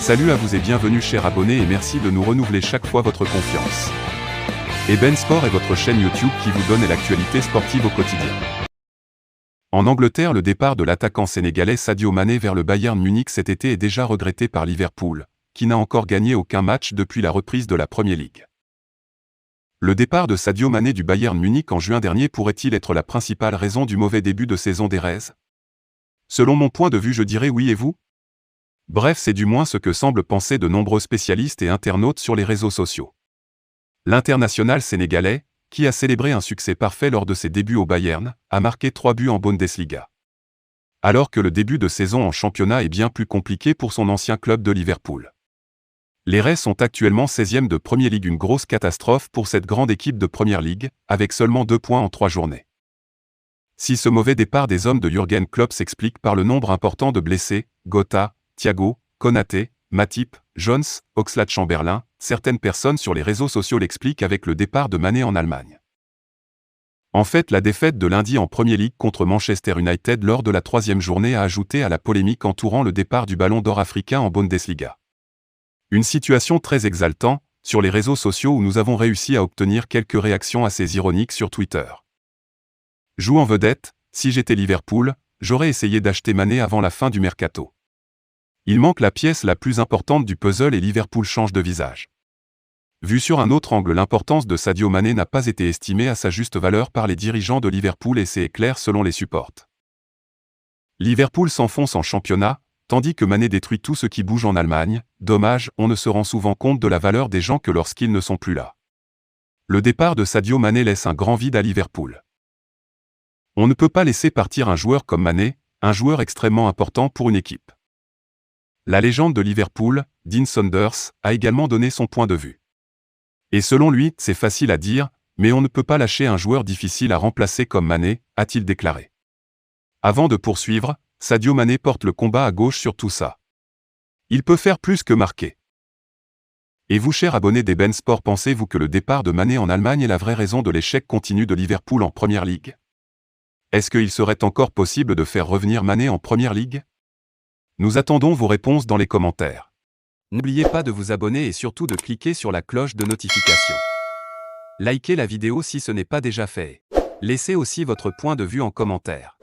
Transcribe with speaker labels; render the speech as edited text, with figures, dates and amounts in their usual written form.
Speaker 1: Salut à vous et bienvenue chers abonnés et merci de nous renouveler chaque fois votre confiance. Ben Sport est votre chaîne YouTube qui vous donne l'actualité sportive au quotidien. En Angleterre, le départ de l'attaquant sénégalais Sadio Mané vers le Bayern Munich cet été est déjà regretté par Liverpool, qui n'a encore gagné aucun match depuis la reprise de la Premier League. Le départ de Sadio Mané du Bayern Munich en juin dernier pourrait-il être la principale raison du mauvais début de saison des Reds? Selon mon point de vue, je dirais oui, et vous? Bref, c'est du moins ce que semblent penser de nombreux spécialistes et internautes sur les réseaux sociaux. L'international sénégalais, qui a célébré un succès parfait lors de ses débuts au Bayern, a marqué 3 buts en Bundesliga. Alors que le début de saison en championnat est bien plus compliqué pour son ancien club de Liverpool. Les Reds sont actuellement 16e de Premier League, une grosse catastrophe pour cette grande équipe de Premier League, avec seulement 2 points en 3 journées. Si ce mauvais départ des hommes de Jürgen Klopp s'explique par le nombre important de blessés, Jota, Thiago, Konaté, Matip, Jones, Oxlade-Chamberlain, certaines personnes sur les réseaux sociaux l'expliquent avec le départ de Mané en Allemagne. En fait, la défaite de lundi en Premier League contre Manchester United lors de la 3e journée a ajouté à la polémique entourant le départ du Ballon d'Or africain en Bundesliga. Une situation très exaltante sur les réseaux sociaux où nous avons réussi à obtenir quelques réactions assez ironiques sur Twitter. Joue en vedette, si j'étais Liverpool, j'aurais essayé d'acheter Mané avant la fin du mercato. Il manque la pièce la plus importante du puzzle et Liverpool change de visage. Vu sur un autre angle, l'importance de Sadio Mané n'a pas été estimée à sa juste valeur par les dirigeants de Liverpool et c'est clair selon les supports. Liverpool s'enfonce en championnat, tandis que Mané détruit tout ce qui bouge en Allemagne. Dommage, on ne se rend souvent compte de la valeur des gens que lorsqu'ils ne sont plus là. Le départ de Sadio Mané laisse un grand vide à Liverpool. On ne peut pas laisser partir un joueur comme Mané, un joueur extrêmement important pour une équipe. La légende de Liverpool, Dean Saunders, a également donné son point de vue. Et selon lui, c'est facile à dire, mais on ne peut pas lâcher un joueur difficile à remplacer comme Mané, a-t-il déclaré. Avant de poursuivre, Sadio Mané porte le combat à gauche sur tout ça. Il peut faire plus que marquer. Et vous, chers abonnés des Ben Sport, pensez-vous que le départ de Mané en Allemagne est la vraie raison de l'échec continu de Liverpool en Premier League? Est-ce qu'il serait encore possible de faire revenir Mané en Premier League? Nous attendons vos réponses dans les commentaires. N'oubliez pas de vous abonner et surtout de cliquer sur la cloche de notification. Likez la vidéo si ce n'est pas déjà fait. Laissez aussi votre point de vue en commentaire.